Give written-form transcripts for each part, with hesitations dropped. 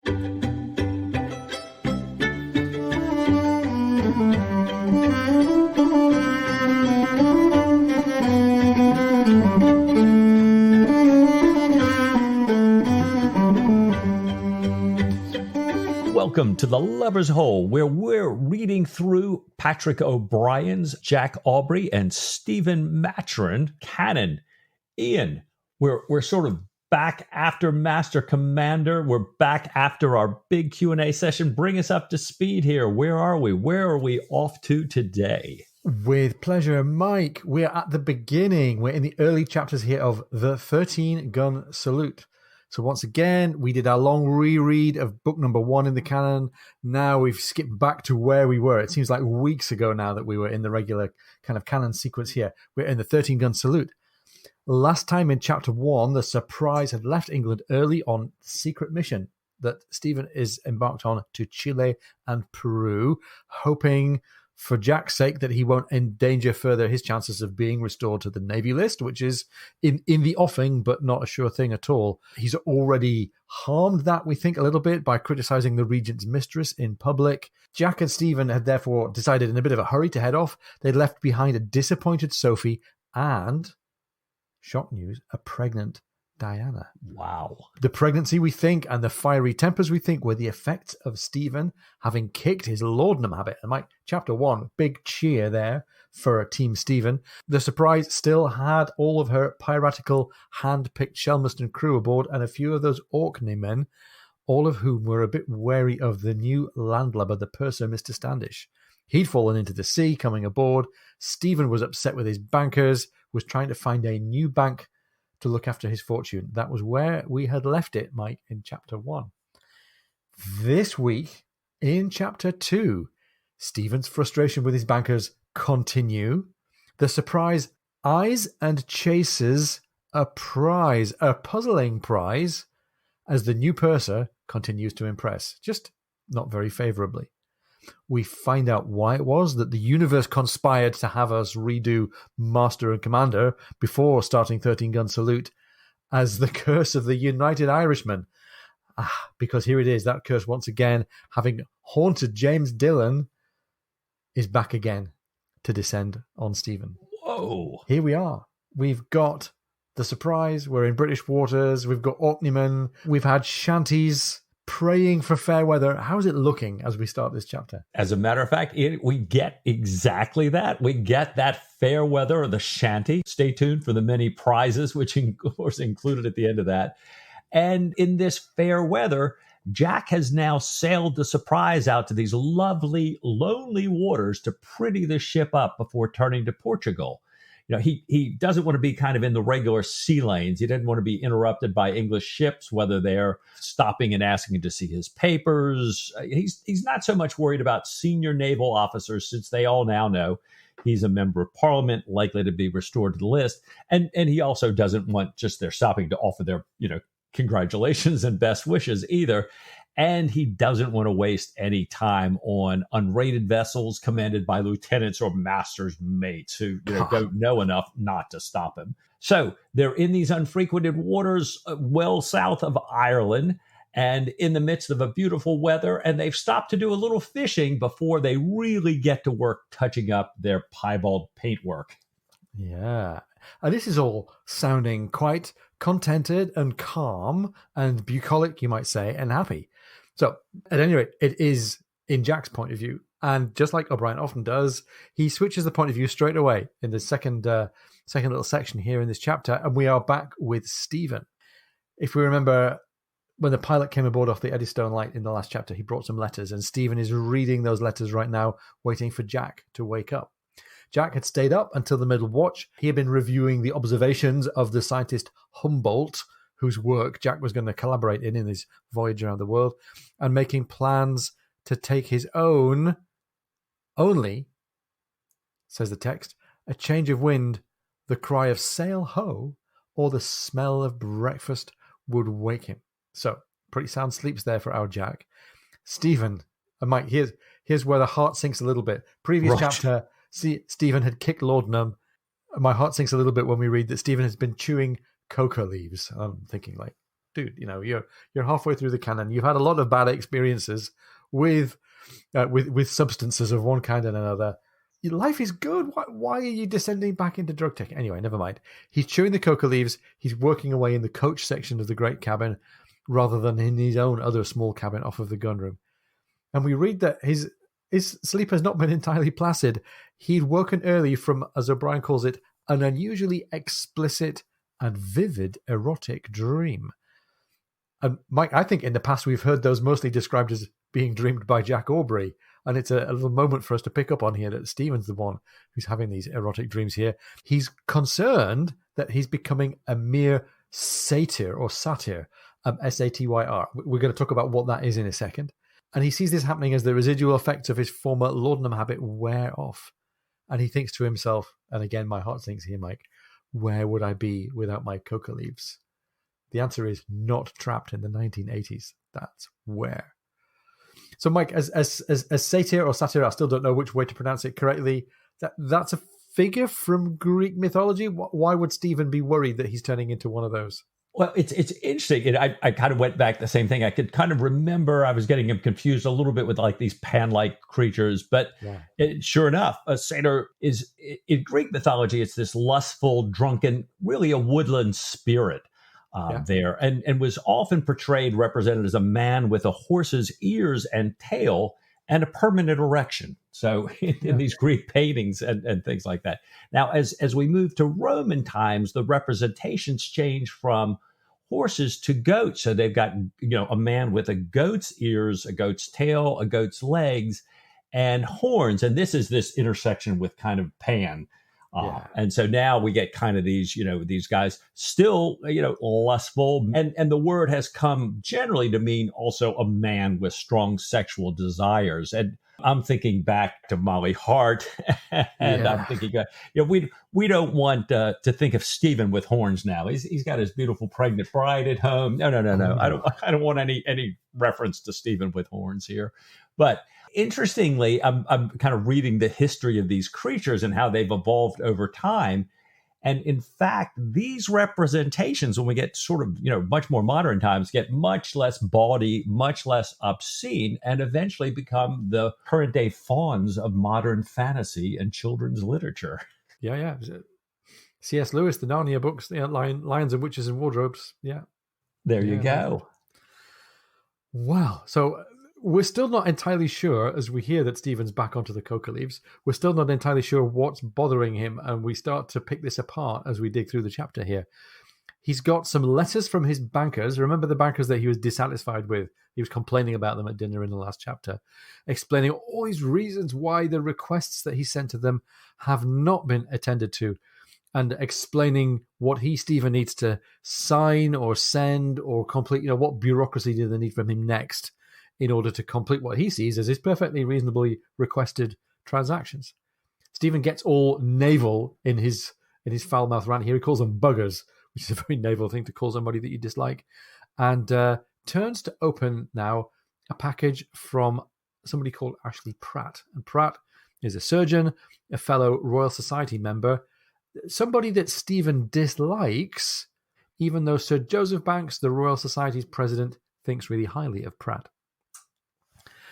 Welcome to the Lover's Hole, where we're reading through Patrick O'Brien's Jack Aubrey and Stephen Maturin canon. Ian, we're sort of back after Master Commander. We're back after our big Q&A session. Bring us up to speed here. Where are we? Where are we off to today? With pleasure, Mike. We're at the beginning. We're in the early chapters here of The 13-Gun Salute. So once again, we did our long reread of book number 1 in the canon. Now we've skipped back to where we were. It seems like weeks ago now that we were in the regular kind of canon sequence here. We're in the 13-Gun Salute. Last time in chapter 1, the Surprise had left England early on secret mission that Stephen is embarked on to Chile and Peru, hoping for Jack's sake that he won't endanger further his chances of being restored to the Navy list, which is in the offing, but not a sure thing at all. He's already harmed that, we think, a little bit by criticizing the regent's mistress in public. Jack and Stephen had therefore decided in a bit of a hurry to head off. They'd left behind a disappointed Sophie and, shock news, a pregnant Diana. Wow. The pregnancy, we think, and the fiery tempers, we think, were the effects of Stephen having kicked his laudanum habit. And Mike, chapter 1, big cheer there for Team Stephen. The Surprise still had all of her piratical, hand-picked Shelmerston crew aboard and a few of those Orkney men, all of whom were a bit wary of the new landlubber, the purser, Mr. Standish. He'd fallen into the sea coming aboard. Stephen was upset with his bankers, was trying to find a new bank to look after his fortune. That was where we had left it, Mike, in chapter 1. This week, in chapter 2, Stephen's frustration with his bankers continue. The Surprise eyes and chases a prize, a puzzling prize, as the new purser continues to impress, just not very favorably. We find out why it was that the universe conspired to have us redo Master and Commander before starting 13-Gun Salute as the curse of the United Irishmen. Because here it is, that curse once again, having haunted James Dillon, is back again to descend on Stephen. Whoa. Here we are. We've got the Surprise. We're in British waters. We've got Orkneymen. We've had shanties praying for fair weather. How's it looking as we start this chapter? As a matter of fact, we get exactly that. We get that fair weather or the shanty. Stay tuned for the many prizes, which of course included at the end of that. And in this fair weather, Jack has now sailed the Surprise out to these lovely, lonely waters to pretty the ship up before turning to Portugal. You know, he doesn't want to be kind of in the regular sea lanes. He didn't want to be interrupted by English ships, whether they're stopping and asking to see his papers. He's not so much worried about senior naval officers, since they all now know he's a member of Parliament, likely to be restored to the list. And he also doesn't want just their stopping to offer their, congratulations and best wishes either. And he doesn't want to waste any time on unrated vessels commanded by lieutenants or master's mates who don't know enough not to stop him. So they're in these unfrequented waters well south of Ireland and in the midst of a beautiful weather. And they've stopped to do a little fishing before they really get to work touching up their piebald paintwork. Yeah. And this is all sounding quite contented and calm and bucolic, you might say, and happy. So, at any rate, it is in Jack's point of view. And just like O'Brien often does, he switches the point of view straight away in the second little section here in this chapter. And we are back with Stephen. If we remember, when the pilot came aboard off the Eddystone Light in the last chapter, he brought some letters. And Stephen is reading those letters right now, waiting for Jack to wake up. Jack had stayed up until the middle watch. He had been reviewing the observations of the scientist Humboldt, whose work Jack was going to collaborate in his voyage around the world, and making plans to take his own, only, says the text, a change of wind, the cry of sail ho, or the smell of breakfast would wake him. So, pretty sound sleeps there for our Jack. Stephen, and Mike, here's where the heart sinks a little bit. Previous chapter, Stephen had kicked laudanum. My heart sinks a little bit when we read that Stephen has been chewing coca leaves. I'm thinking, like, dude, you're halfway through the canon. You've had a lot of bad experiences with substances of one kind and another. Your life is good. Why are you descending back into drug taking? Anyway, never mind. He's chewing the coca leaves. He's working away in the coach section of the great cabin rather than in his own other small cabin off of the gunroom. And we read that his sleep has not been entirely placid. He'd woken early from, as O'Brien calls it, an unusually explicit and vivid erotic dream. And Mike, I think in the past we've heard those mostly described as being dreamed by Jack Aubrey. And it's a little moment for us to pick up on here that Stephen's the one who's having these erotic dreams here. He's concerned that he's becoming a mere satyr or satyr, S-A-T-Y-R. We're going to talk about what that is in a second. And he sees this happening as the residual effects of his former laudanum habit wear off. And he thinks to himself, and again, my heart sinks here, Mike, where would I be without my coca leaves? The answer is not trapped in the 1980s. That's where. So, Mike, as satyr or satyr, I still don't know which way to pronounce it correctly. That's a figure from Greek mythology. Why would Stephen be worried that he's turning into one of those? Well, it's interesting. I kind of went back the same thing. I could kind of remember I was getting him confused a little bit with like these pan-like creatures. But sure enough, a satyr is, in Greek mythology, it's this lustful, drunken, really a woodland spirit. There and was often represented as a man with a horse's ears and tail and a permanent erection. So in these Greek paintings and things like that. Now, as we move to Roman times, the representations change from horses to goats. So they've got, a man with a goat's ears, a goat's tail, a goat's legs, and horns. And this is this intersection with kind of Pan. And so now we get kind of these, these guys still, lustful. And the word has come generally to mean also a man with strong sexual desires. And I'm thinking back to Molly Hart, and I'm thinking, we don't want to think of Stephen with horns now. He's got his beautiful pregnant bride at home. No. I don't want any reference to Stephen with horns here. But interestingly, I'm kind of reading the history of these creatures and how they've evolved over time. And in fact, these representations, when we get sort of, much more modern times, get much less bawdy, much less obscene, and eventually become the current day fawns of modern fantasy and children's literature. Yeah. C.S. Lewis, the Narnia books, Lions and Witches and Wardrobes. Yeah. There you go. Wow. So we're still not entirely sure, as we hear that Stephen's back onto the coca leaves, we're still not entirely sure what's bothering him, and we start to pick this apart as we dig through the chapter here. He's got some letters from his bankers. Remember the bankers that he was dissatisfied with? He was complaining about them at dinner in the last chapter, explaining all these reasons why the requests that he sent to them have not been attended to, and explaining what Stephen needs to sign or send or complete, what bureaucracy do they need from him next in order to complete what he sees as his perfectly reasonably requested transactions. Stephen gets all naval in his foul-mouthed rant here. He calls them buggers, which is a very naval thing to call somebody that you dislike, and turns to open now a package from somebody called Ashley Pratt. And Pratt is a surgeon, a fellow Royal Society member, somebody that Stephen dislikes, even though Sir Joseph Banks, the Royal Society's president, thinks really highly of Pratt.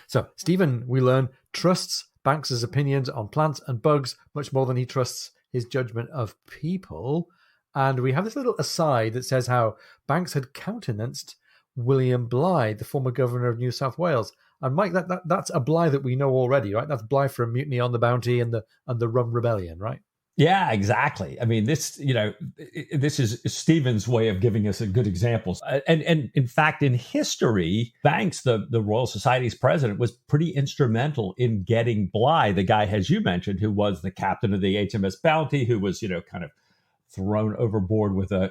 So Stephen, we learn, trusts Banks's opinions on plants and bugs much more than he trusts his judgment of people. And we have this little aside that says how Banks had countenanced William Bligh, the former governor of New South Wales. And Mike, that's a Bligh that we know already, right? That's Bligh from Mutiny on the Bounty and the Rum Rebellion, right? Yeah, exactly. I mean, this is Stephen's way of giving us a good examples. And in fact, in history, Banks, the Royal Society's president, was pretty instrumental in getting Bligh, the guy, as you mentioned, who was the captain of the HMS Bounty, who was, kind of thrown overboard with a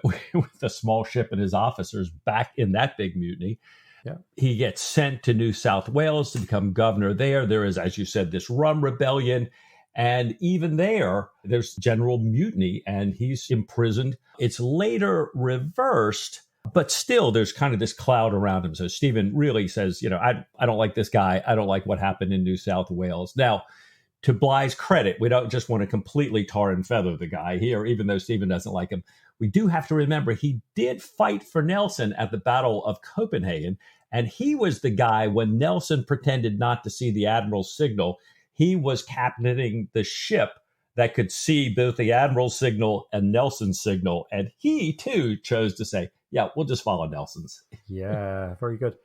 small ship and his officers back in that big mutiny. Yeah. He gets sent to New South Wales to become governor there. There is, as you said, this Rum Rebellion. And even there's general mutiny and he's imprisoned. It's later reversed, but still there's kind of this cloud around him. So Stephen really says, I don't like this guy. I don't like what happened in New South Wales. Now, to Bligh's credit, we don't just want to completely tar and feather the guy here, even though Stephen doesn't like him. we do have to remember he did fight for Nelson at the Battle of Copenhagen. And he was the guy when Nelson pretended not to see the admiral's signal. He was captaining the ship that could see both the admiral's signal and Nelson's signal. And he, too, chose to say, yeah, we'll just follow Nelson's. Yeah, very good.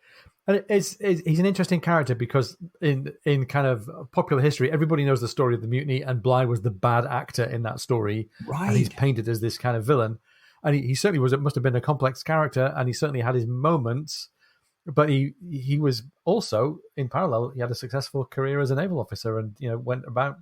And he's an interesting character because in kind of popular history, everybody knows the story of the mutiny, and Bligh was the bad actor in that story. Right. And he's painted as this kind of villain. And he certainly was. It must have been a complex character, and he certainly had his moments. But he was also, in parallel, he had a successful career as a naval officer, and went about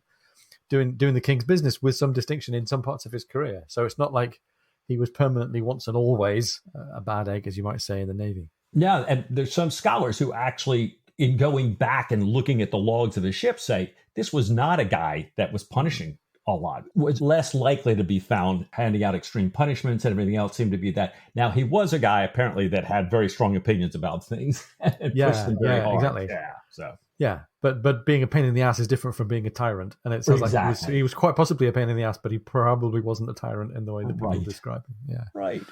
doing the king's business with some distinction in some parts of his career. So it's not like he was permanently once and always a bad egg, as you might say, in the Navy. Yeah, and there's some scholars who actually, in going back and looking at the logs of the ship, say this was not a guy that was punishing a lot, was less likely to be found handing out extreme punishments, and everything else seemed to be that. Now, he was a guy apparently that had very strong opinions about things and pushed them very hard. Exactly. Yeah, so. Yeah, but being a pain in the ass is different from being a tyrant. And it sounds like he was quite possibly a pain in the ass, but he probably wasn't a tyrant in the way that people describe him. Yeah. Right.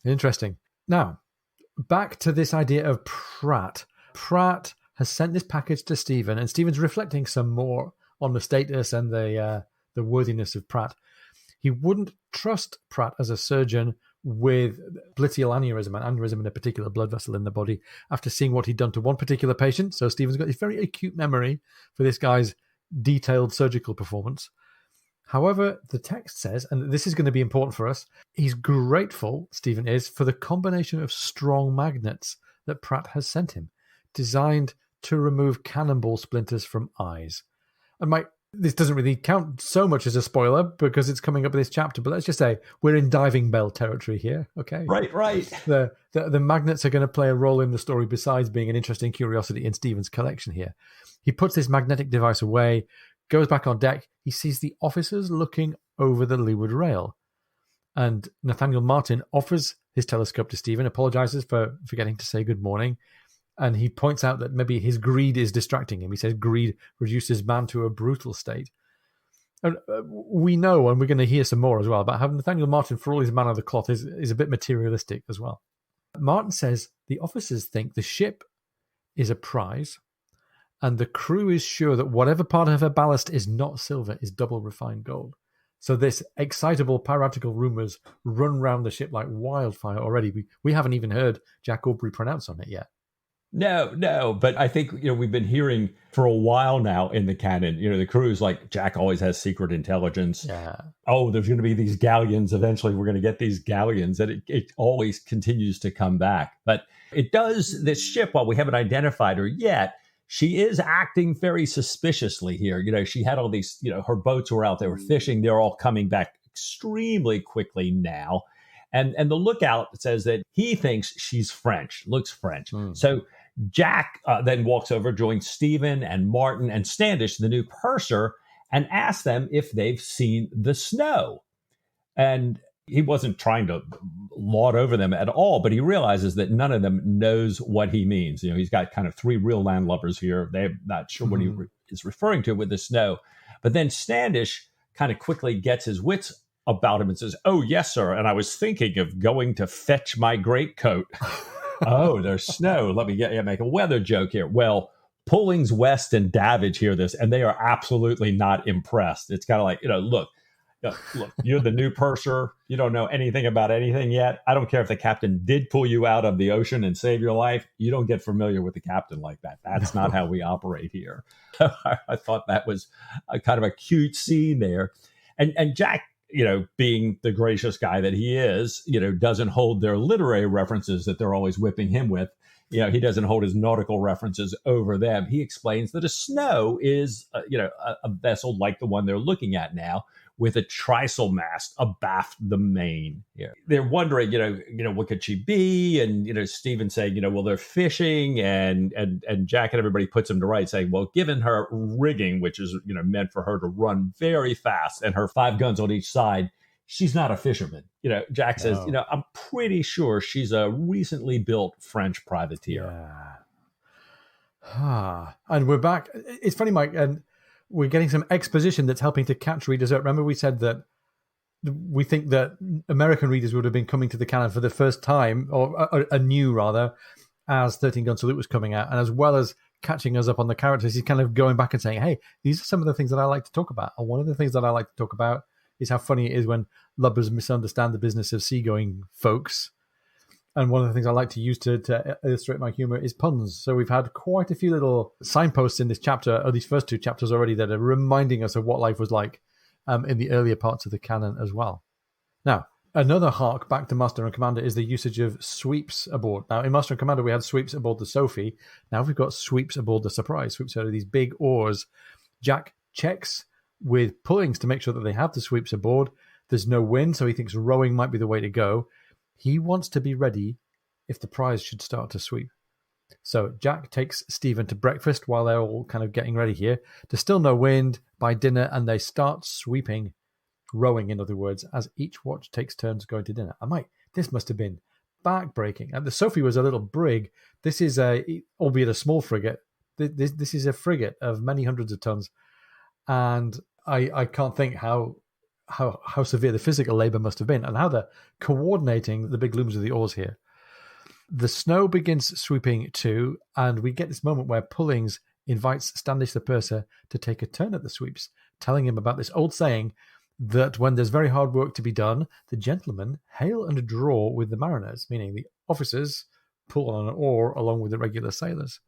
Interesting. Now, back to this idea of Pratt. Pratt has sent this package to Stephen, and Stephen's reflecting some more on the status and the worthiness of Pratt. He wouldn't trust Pratt as a surgeon with politial aneurysm, an aneurysm in a particular blood vessel in the body, after seeing what he'd done to one particular patient. So Stephen's got this very acute memory for this guy's detailed surgical performance. However, the text says, and this is going to be important for us, he's grateful, Stephen is, for the combination of strong magnets that Pratt has sent him, designed to remove cannonball splinters from eyes. And this doesn't really count so much as a spoiler because it's coming up in this chapter, but let's just say we're in diving bell territory here, okay? Right. The magnets are going to play a role in the story besides being an interesting curiosity in Stephen's collection here. He puts this magnetic device away, goes back on deck. He sees the officers looking over the leeward rail. And Nathaniel Martin offers his telescope to Stephen, apologizes for forgetting to say good morning. And he points out that maybe his greed is distracting him. He says greed reduces man to a brutal state. And we know, and we're going to hear some more as well, about how Nathaniel Martin, for all his man of the cloth, is a bit materialistic as well. Martin says the officers think the ship is a prize, and the crew is sure that whatever part of her ballast is not silver is double refined gold. So this excitable piratical rumours run round the ship like wildfire already. We haven't even heard Jack Aubrey pronounce on it yet. No, but I think, we've been hearing for a while now in the canon, the crew's like, Jack always has secret intelligence. Yeah. Oh, there's going to be these galleons. Eventually we're going to get these galleons, and it always continues to come back. But it does, this ship, while we haven't identified her yet, she is acting very suspiciously here. She had all these, her boats were out, they were fishing. They're all coming back extremely quickly now. And the lookout says that he thinks she's French, looks French. So Jack then walks over, joins Stephen and Martin and Standish, the new purser, and asks them if they've seen the snow. And he wasn't trying to laud over them at all, but he realizes that none of them knows what he means. He's got kind of three real landlubbers here. They're not sure what he is referring to with the snow. But then Standish kind of quickly gets his wits about him and says, "Oh, yes, sir. And I was thinking of going to fetch my greatcoat." Oh, there's snow. Let me make a weather joke here. Well, Pullings West and Davidge hear this, and they are absolutely not impressed. It's kind of like, look, you're the new purser. You don't know anything about anything yet. I don't care if the captain did pull you out of the ocean and save your life. You don't get familiar with the captain like that. That's not how we operate here. I thought that was a kind of a cute scene there. And Jack, being the gracious guy that he is, doesn't hold their literary references that they're always whipping him with. He doesn't hold his nautical references over them. He explains that a snow is, a vessel like the one they're looking at now, with a trysail mast abaft the main. They're wondering, what could she be? And, Stephen saying, well, they're fishing, and Jack and everybody puts him to right, saying, well, given her rigging, which is, meant for her to run very fast, and her 5 guns on each side, she's not a fisherman. Jack says, I'm pretty sure she's a recently built French privateer. Yeah. And we're back. It's funny, Mike, and we're getting some exposition that's helping to catch readers up. Remember we said that we think that American readers would have been coming to the canon for the first time, or anew rather, as 13 Gun Salute was coming out, and as well as catching us up on the characters, he's kind of going back and saying, hey, these are some of the things that I like to talk about. And one of the things that I like to talk about is how funny it is when lubbers misunderstand the business of seagoing folks. And one of the things I like to use to illustrate my humor is puns. So we've had quite a few little signposts in this chapter, or these first two chapters already, that are reminding us of what life was like in the earlier parts of the canon as well. Now, another hark back to Master and Commander is the usage of sweeps aboard. Now, in Master and Commander, we had sweeps aboard the Sophie. Now we've got sweeps aboard the Surprise. Sweeps are these big oars. Jack checks with Pullings to make sure that they have the sweeps aboard. There's no wind, so he thinks rowing might be the way to go. He wants to be ready if the prize should start to sweep. So Jack takes Stephen to breakfast while they're all kind of getting ready here. There's still no wind by dinner, and they start sweeping, rowing, in other words, as each watch takes turns going to dinner. This must have been back-breaking. And the Sophie was a little brig. This is albeit a small frigate. This is a frigate of many hundreds of tons. And I can't think how severe the physical labor must have been, and how they're coordinating the big looms of the oars here. The snow begins sweeping too, and we get this moment where Pullings invites Standish the purser to take a turn at the sweeps, telling him about this old saying that when there's very hard work to be done, the gentlemen hail and draw with the mariners, meaning the officers pull on an oar along with the regular sailors.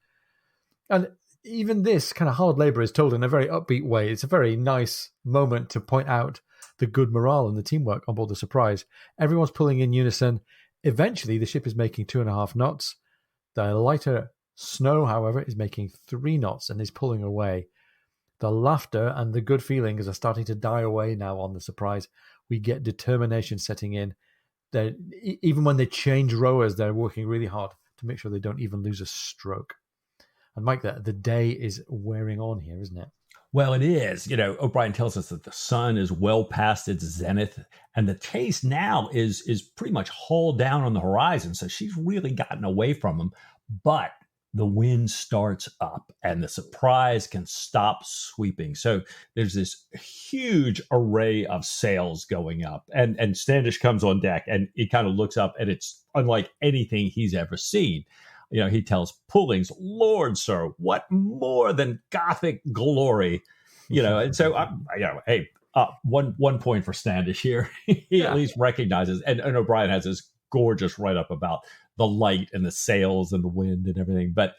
And even this kind of hard labor is told in a very upbeat way. It's a very nice moment to point out the good morale and the teamwork on board the Surprise. Everyone's pulling in unison. Eventually, the ship is making 2.5 knots. The lighter snow, however, is making 3 knots and is pulling away. The laughter and the good feelings are starting to die away now on the Surprise. We get determination setting in. Even when they change rowers, they're working really hard to make sure they don't even lose a stroke. And Mike, the day is wearing on here, isn't it? Well, it is. O'Brien tells us that the sun is well past its zenith, and the chase now is pretty much hauled down on the horizon. So she's really gotten away from them. But the wind starts up, and the Surprise can stop sweeping. So there's this huge array of sails going up, and Standish comes on deck, and he kind of looks up, and it's unlike anything he's ever seen. He tells Pullings, "Lord, sir, what more than Gothic glory?" And so, hey, one point for Standish here. He at least recognizes, and O'Brien has this gorgeous write-up about the light and the sails and the wind and everything. But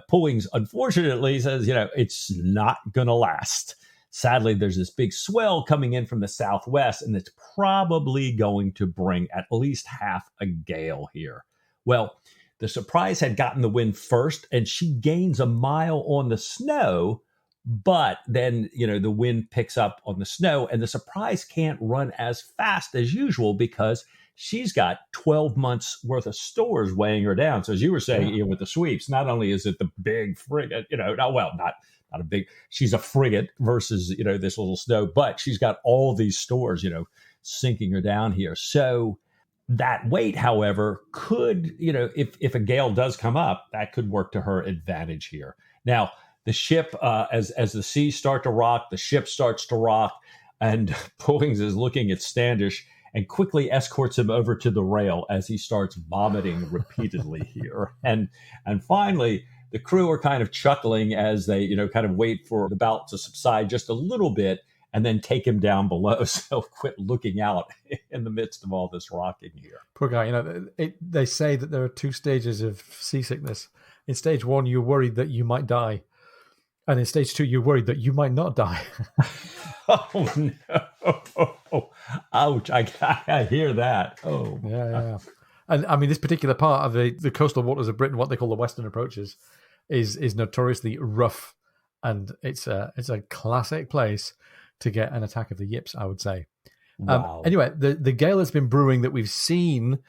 Pullings, unfortunately, says, it's not going to last. Sadly, there's this big swell coming in from the southwest, and it's probably going to bring at least half a gale here. Well, the Surprise had gotten the wind first, and she gains a mile on the snow, but then, the wind picks up on the snow, and the Surprise can't run as fast as usual because she's got 12 months worth of stores weighing her down. So as you were saying, with the sweeps, not only is it the big frigate, not a big, she's a frigate versus, this little snow, but she's got all these stores, sinking her down here. So that weight, however, could, if a gale does come up, that could work to her advantage here. Now, the ship, as the seas start to rock, the ship starts to rock, and Pullings is looking at Standish and quickly escorts him over to the rail as he starts vomiting repeatedly here. And finally, the crew are kind of chuckling as they, kind of wait for the bout to subside just a little bit, and then take him down below. So quit looking out in the midst of all this rocking here. Poor guy. They say that there are 2 stages of seasickness. In stage 1, you're worried that you might die. And in stage 2, you're worried that you might not die. Oh, no. Ouch. I hear that. Oh, yeah. And I mean, this particular part of the coastal waters of Britain, what they call the western approaches, is notoriously rough. And it's a classic place to get an attack of the yips, I would say. Wow. Anyway, the gale that's been brewing that we've seen,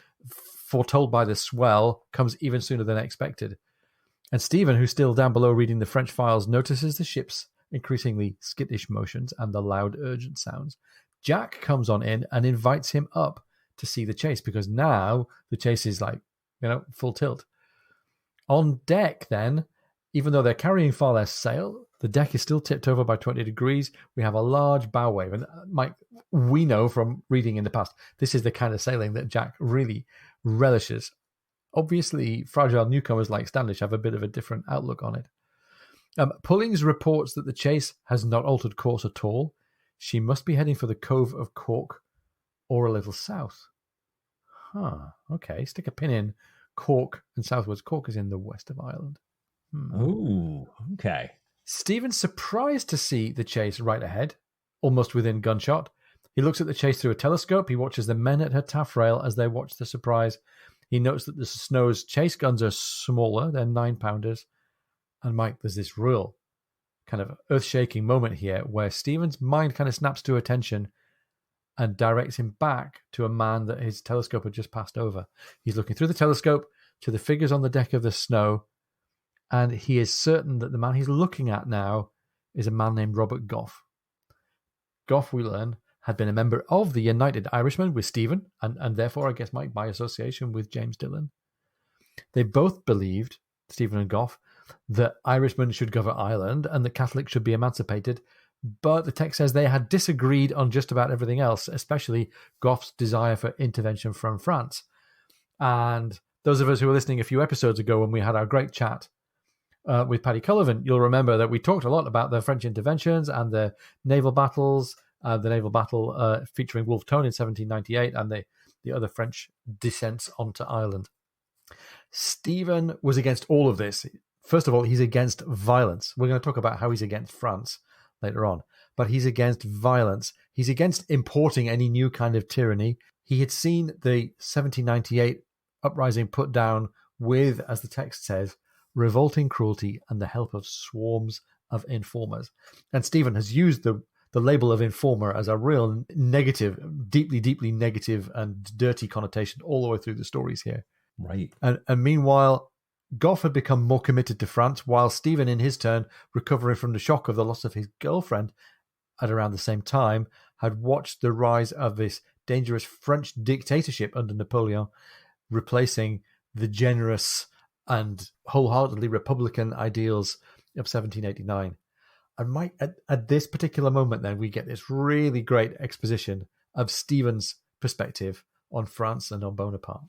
foretold by the swell, comes even sooner than expected. And Stephen, who's still down below reading the French files, notices the ship's increasingly skittish motions and the loud, urgent sounds. Jack comes on in and invites him up to see the chase, because now the chase is full tilt. On deck, then, Even though they're carrying far less sail, the deck is still tipped over by 20 degrees. We have a large bow wave. And Mike, we know from reading in the past, this is the kind of sailing that Jack really relishes. Obviously, fragile newcomers like Standish have a bit of a different outlook on it. Pullings reports that the chase has not altered course at all. She must be heading for the Cove of Cork or a little south. Okay. Stick a pin in Cork and southwards. Cork is in the west of Ireland. Oh, okay. Stephen's surprised to see the chase right ahead, almost within gunshot. He looks at the chase through a telescope. He watches the men at her taffrail as they watch the surprise. He notes that the Snow's chase guns are smaller, they're 9-pounders. And Mike, there's this real kind of earth-shaking moment here where Stephen's mind kind of snaps to attention and directs him back to a man that his telescope had just passed over. He's looking through the telescope to the figures on the deck of the Snow, and he is certain that the man he's looking at now is a man named Robert Goff. Goff, we learn, had been a member of the United Irishmen with Stephen, and therefore, I guess, Mike, by association with James Dillon. They both believed, Stephen and Goff, that Irishmen should govern Ireland and that Catholics should be emancipated, but the text says they had disagreed on just about everything else, especially Goff's desire for intervention from France. And those of us who were listening a few episodes ago when we had our great chat with Paddy Cullivan, you'll remember that we talked a lot about the French interventions and the naval battles, the naval battle featuring Wolfe Tone in 1798 and the other French descents onto Ireland. Stephen was against all of this. First of all, he's against violence. We're going to talk about how he's against France later on, but he's against violence. He's against importing any new kind of tyranny. He had seen the 1798 uprising put down with, as the text says, revolting cruelty and the help of swarms of informers. And Stephen has used the label of informer as a real negative, deeply, deeply negative and dirty connotation all the way through the stories here. Right. And meanwhile, Goff had become more committed to France, while Stephen, in his turn, recovering from the shock of the loss of his girlfriend at around the same time, had watched the rise of this dangerous French dictatorship under Napoleon, replacing the generous and wholeheartedly Republican ideals of 1789. And Mike, at this particular moment, then, we get this really great exposition of Stephen's perspective on France and on Bonaparte.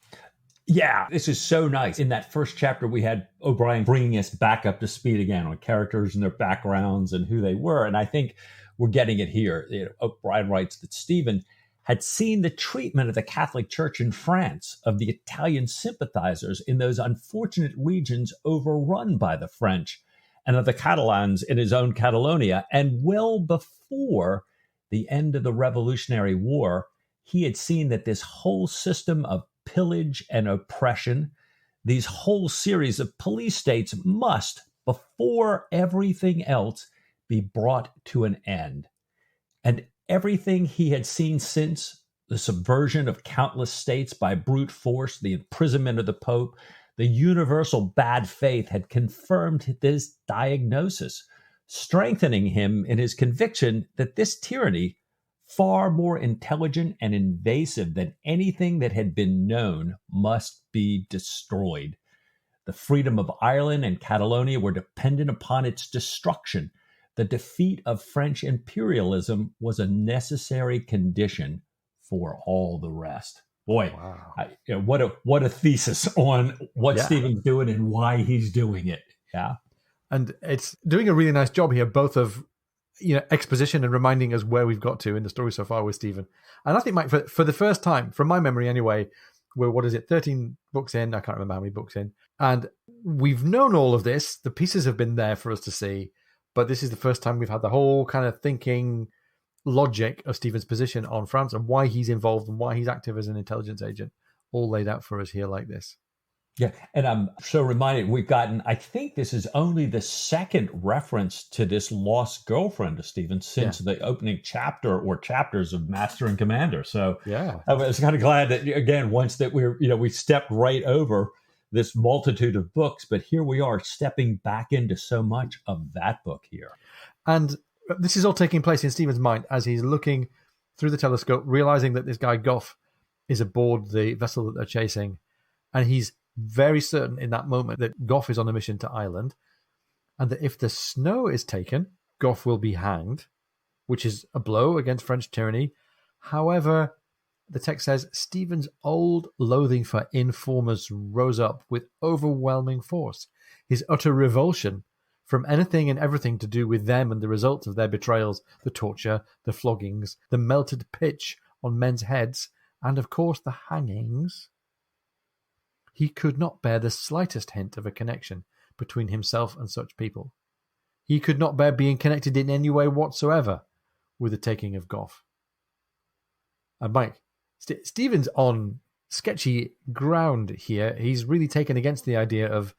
Yeah, this is so nice. In that first chapter, we had O'Brien bringing us back up to speed again on characters and their backgrounds and who they were. And I think we're getting it here. O'Brien writes that Stephen had seen the treatment of the Catholic Church in France, of the Italian sympathizers in those unfortunate regions overrun by the French, and of the Catalans in his own Catalonia. And well before the end of the Revolutionary War, he had seen that this whole system of pillage and oppression, these whole series of police states must, before everything else, be brought to an end. And everything he had seen since, the subversion of countless states by brute force, the imprisonment of the Pope, the universal bad faith, had confirmed this diagnosis, strengthening him in his conviction that this tyranny, far more intelligent and invasive than anything that had been known, must be destroyed. The freedom of Ireland and Catalonia were dependent upon its destruction. The defeat of French imperialism was a necessary condition for all the rest. Boy, wow. What a thesis on what Stephen's doing and why he's doing it. Yeah. And it's doing a really nice job here, both of exposition and reminding us where we've got to in the story so far with Stephen. And I think, Mike, for the first time, from my memory anyway, we're, 13 books in? I can't remember how many books in. And we've known all of this. The pieces have been there for us to see. But this is the first time we've had the whole kind of thinking logic of Stephen's position on France and why he's involved and why he's active as an intelligence agent, all laid out for us here like this. Yeah, and I'm so reminded we've gotten, I think this is only the second reference to this lost girlfriend of Stephen since the opening chapter or chapters of Master and Commander. So I was kind of glad that, again, once that we stepped right over this multitude of books, but here we are stepping back into so much of that book here. And this is all taking place in Stephen's mind as he's looking through the telescope, realizing that this guy Goff is aboard the vessel that they're chasing. And he's very certain in that moment that Goff is on a mission to Ireland. and that if the snow is taken, Gough will be hanged, which is a blow against French tyranny. However, the text says Stephen's old loathing for informers rose up with overwhelming force. His utter revulsion from anything and everything to do with them and the results of their betrayals, the torture, the floggings, the melted pitch on men's heads, and of course the hangings. He could not bear the slightest hint of a connection between himself and such people. He could not bear being connected in any way whatsoever with the taking of Gough. And Mike, Stephen's on sketchy ground here. He's really taken against the idea of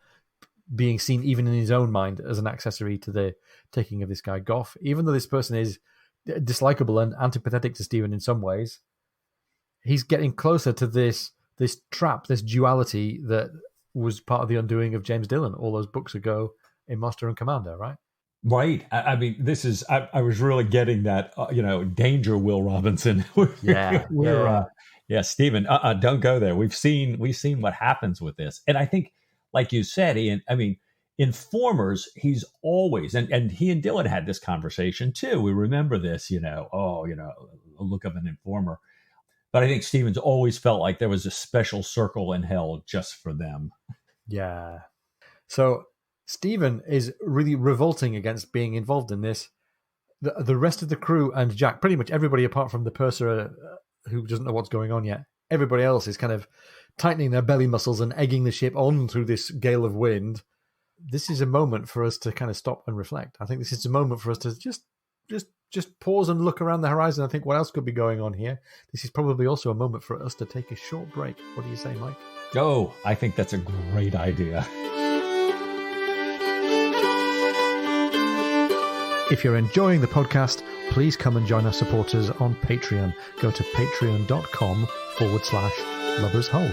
being seen even in his own mind as an accessory to the taking of this guy Gough. Even though this person is dislikable and antipathetic to Stephen in some ways, he's getting closer to this trap, this duality that was part of the undoing of James Dillon all those books ago in Master and Commander, right? Right. I mean, this is, I was really getting that, danger, Will Robinson. Stephen, don't go there. We've seen what happens with this. And I think, like you said, Ian, I mean, informers, he's always, and he and Dillon had this conversation too. We remember this, a look of an informer. But I think Stephen's always felt like there was a special circle in hell just for them. Yeah. So Stephen is really revolting against being involved in this. The rest of the crew and Jack, pretty much everybody apart from the purser who doesn't know what's going on yet, everybody else is kind of tightening their belly muscles and egging the ship on through this gale of wind. This is a moment for us to kind of stop and reflect. I think this is a moment for us to just pause and look around the horizon and think what else could be going on here. This is probably also a moment for us to take a short break. What do you say, Mike? Oh, I think that's a great idea. If you're enjoying the podcast, please come and join our supporters on Patreon. Go to patreon.com/Lover's Hole.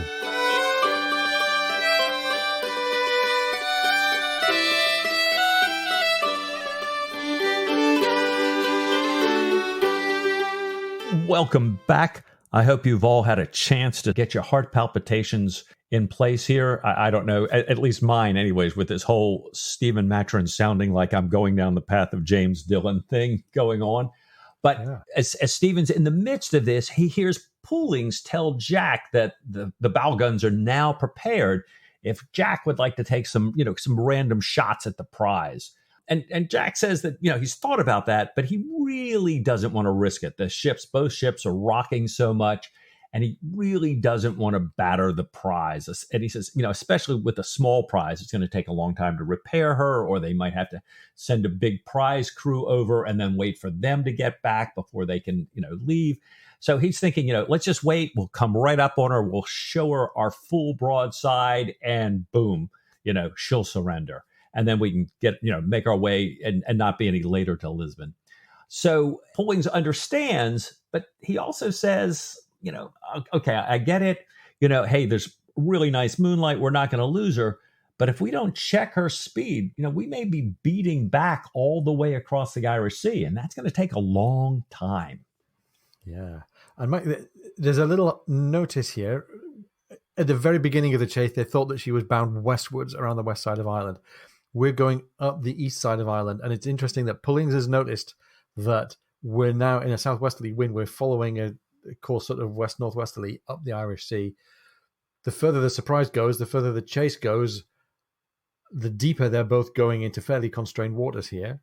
Welcome back. I hope you've all had a chance to get your heart palpitations in place here. I don't know, at least mine anyways, with this whole Stephen Maturin sounding like I'm going down the path of James Dillon thing going on. But as Stephen's in the midst of this, he hears Poolings tell Jack that the bow guns are now prepared if Jack would like to take some random shots at the prize. And Jack says that, he's thought about that, but he really doesn't want to risk it. Both ships are rocking so much, and he really doesn't want to batter the prize. And he says, especially with a small prize, it's going to take a long time to repair her, or they might have to send a big prize crew over and then wait for them to get back before they can, leave. So he's thinking, let's just wait. We'll come right up on her. We'll show her our full broadside, and boom, she'll surrender. And then we can make our way and not be any later to Lisbon. So Poolings understands, but he also says, okay, I get it. Hey, there's really nice moonlight. We're not going to lose her. But if we don't check her speed, we may be beating back all the way across the Irish Sea. And that's going to take a long time. Yeah. And Mike, there's a little notice here. At the very beginning of the chase, they thought that she was bound westwards around the west side of Ireland. We're going up the east side of Ireland. And it's interesting that Pullings has noticed that we're now in a southwesterly wind. We're following a course sort of west-northwesterly up the Irish Sea. The further the surprise goes, the further the chase goes, the deeper they're both going into fairly constrained waters here.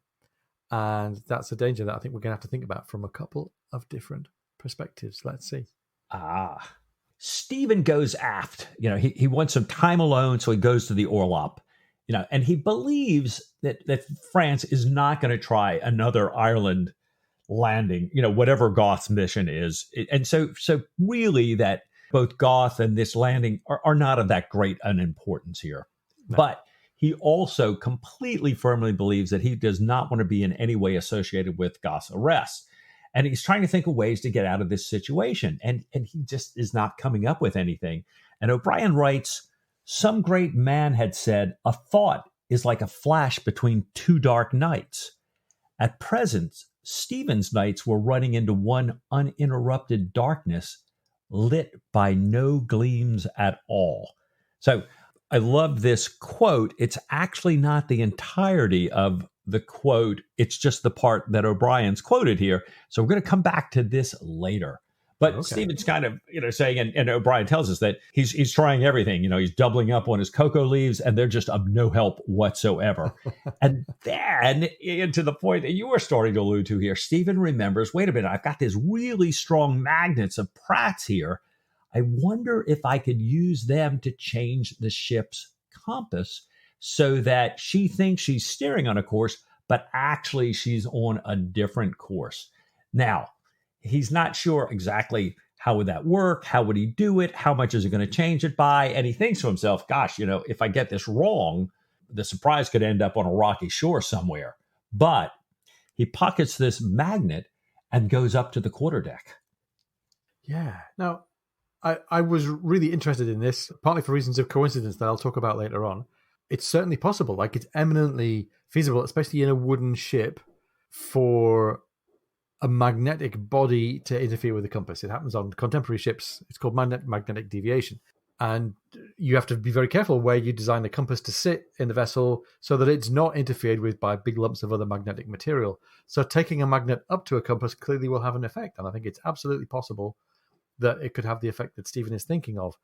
And that's a danger that I think we're going to have to think about from a couple of different perspectives. Let's see. Stephen goes aft. He wants some time alone, so he goes to the orlop. And he believes that France is not going to try another Ireland landing, whatever Gough's mission is. And so really that both Gough and this landing are not of that great unimportance here. No. But he also completely firmly believes that he does not want to be in any way associated with Gough's arrest. And he's trying to think of ways to get out of this situation. And he just is not coming up with anything. And O'Brien writes, some great man had said, a thought is like a flash between two dark nights. At present, Stephen's nights were running into one uninterrupted darkness, lit by no gleams at all. So I love this quote. It's actually not the entirety of the quote. It's just the part that O'Brien's quoted here. So we're going to come back to this later. But Okay. Stephen's kind of, saying, and O'Brien tells us that he's trying everything. He's doubling up on his cocoa leaves, and they're just of no help whatsoever. And then, into the point that you were starting to allude to here, Stephen remembers, wait a minute, I've got these really strong magnets of Pratt's here. I wonder if I could use them to change the ship's compass so that she thinks she's steering on a course, but actually she's on a different course. Now, he's not sure exactly how would that work, how would he do it, how much is it going to change it by, and he thinks to himself, gosh, if I get this wrong, the surprise could end up on a rocky shore somewhere. But he pockets this magnet and goes up to the quarterdeck. Yeah. Now, I was really interested in this, partly for reasons of coincidence that I'll talk about later on. It's certainly possible, like it's eminently feasible, especially in a wooden ship, for a magnetic body to interfere with the compass. It happens on contemporary ships. It's called magnetic deviation. And you have to be very careful where you design the compass to sit in the vessel so that it's not interfered with by big lumps of other magnetic material. So taking a magnet up to a compass clearly will have an effect. And I think it's absolutely possible that it could have the effect that Stephen is thinking of.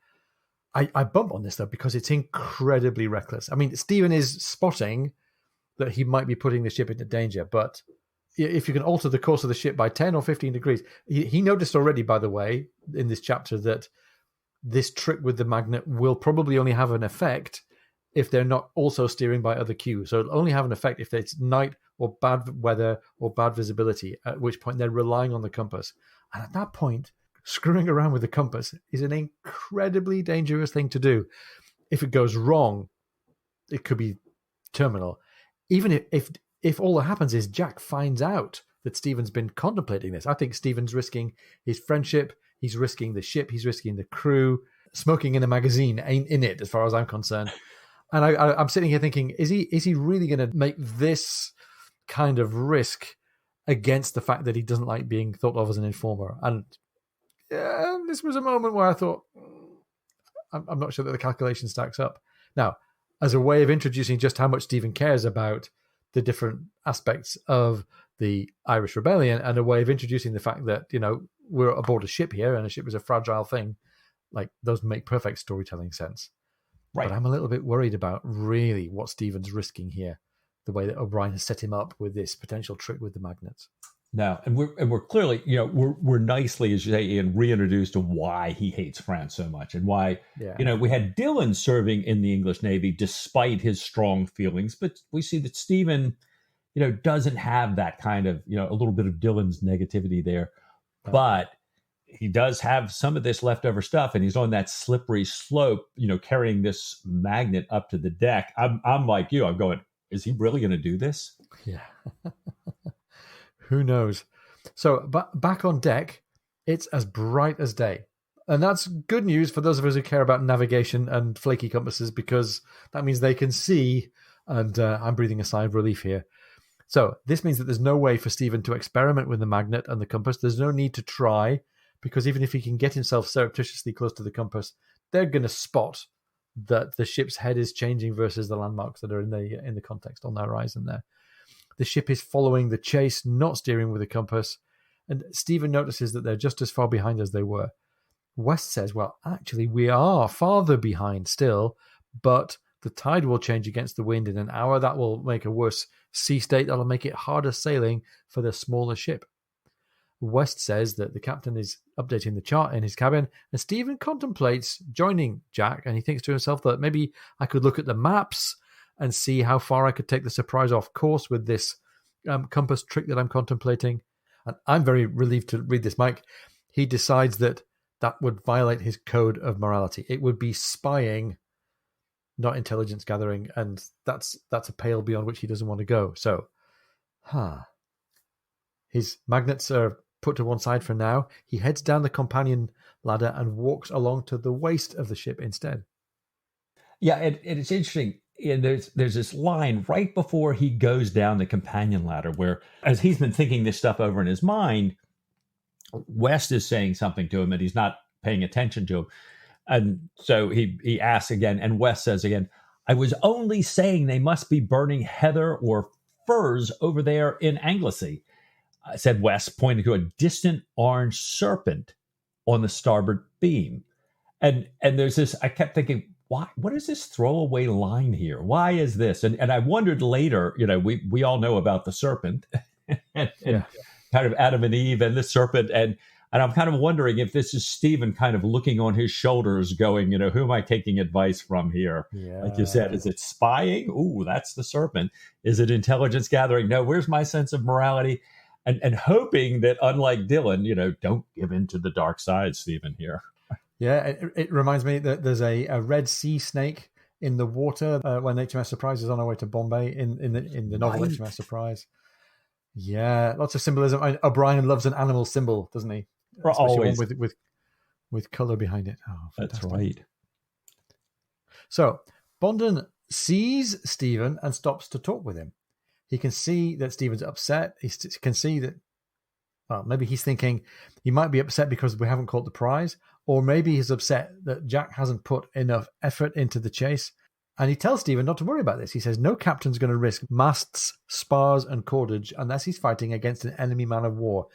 I bump on this, though, because it's incredibly reckless. I mean, Stephen is spotting that he might be putting the ship into danger, but if you can alter the course of the ship by 10 or 15 degrees, he noticed already, by the way, in this chapter, that this trick with the magnet will probably only have an effect if they're not also steering by other cues. So it'll only have an effect if it's night or bad weather or bad visibility, at which point they're relying on the compass. And at that point, screwing around with the compass is an incredibly dangerous thing to do. If it goes wrong, it could be terminal. Even if all that happens is Jack finds out that Stephen's been contemplating this, I think Stephen's risking his friendship, he's risking the ship, he's risking the crew. Smoking in a magazine ain't in it, as far as I'm concerned. And I'm sitting here thinking, is he really going to make this kind of risk against the fact that he doesn't like being thought of as an informer? And this was a moment where I thought, I'm not sure that the calculation stacks up. Now, as a way of introducing just how much Stephen cares about the different aspects of the Irish rebellion, and a way of introducing the fact that, we're aboard a ship here and a ship is a fragile thing, like those make perfect storytelling sense. Right. But I'm a little bit worried about really what Stephen's risking here, the way that O'Brien has set him up with this potential trick with the magnets. No, and we're clearly, we're nicely, as you say, Ian, reintroduced to why he hates France so much, and why, we had Dillon serving in the English Navy despite his strong feelings, but we see that Stephen, doesn't have that kind of, a little bit of Dillon's negativity there, but he does have some of this leftover stuff, and he's on that slippery slope, carrying this magnet up to the deck. I'm like you, I'm going, is he really going to do this? Yeah. Who knows? So back on deck, it's as bright as day. And that's good news for those of us who care about navigation and flaky compasses, because that means they can see, and I'm breathing a sigh of relief here. So this means that there's no way for Stephen to experiment with the magnet and the compass. There's no need to try, because even if he can get himself surreptitiously close to the compass, they're going to spot that the ship's head is changing versus the landmarks that are in the context on the horizon there. The ship is following the chase, not steering with a compass, and Stephen notices that they're just as far behind as they were. West says, well, actually, we are farther behind still, but the tide will change against the wind in an hour. That will make a worse sea state. That'll make it harder sailing for the smaller ship. West says that the captain is updating the chart in his cabin, and Stephen contemplates joining Jack, and he thinks to himself that maybe I could look at the maps and see how far I could take the surprise off course with this compass trick that I'm contemplating. And I'm very relieved to read this, Mike. He decides that would violate his code of morality. It would be spying, not intelligence gathering, and that's a pale beyond which he doesn't want to go. So, his magnets are put to one side for now. He heads down the companion ladder and walks along to the waist of the ship instead. Yeah, it's interesting. And there's this line right before he goes down the companion ladder where, as he's been thinking this stuff over in his mind, West is saying something to him and he's not paying attention to him. And so he asks again, and Wes says again, I was only saying they must be burning heather or furs over there in Anglesey, said Wes, pointing to a distant orange serpent on the starboard beam. And there's this, I kept thinking, why, what is this throwaway line here? Why is this? And I wondered later, we all know about the serpent and kind of Adam and Eve and the serpent. And I'm kind of wondering if this is Stephen kind of looking on his shoulders going, who am I taking advice from here? Yeah. Like you said, is it spying? Ooh, that's the serpent. Is it intelligence gathering? No, where's my sense of morality? And hoping that, unlike Dillon, don't give in to the dark side, Stephen, here. Yeah, it reminds me that there's a red sea snake in the water when HMS Surprise is on our way to Bombay in the novel Right. HMS Surprise. Yeah, lots of symbolism. O'Brien loves an animal symbol, doesn't he? Always. One with color behind it. Oh, fantastic. That's right. So Bondon sees Stephen and stops to talk with him. He can see that Stephen's upset. He can see that, well, maybe he's thinking he might be upset because we haven't caught the prize, or maybe he's upset that Jack hasn't put enough effort into the chase. And he tells Stephen not to worry about this. He says no captain's going to risk masts, spars, and cordage unless he's fighting against an enemy man of war.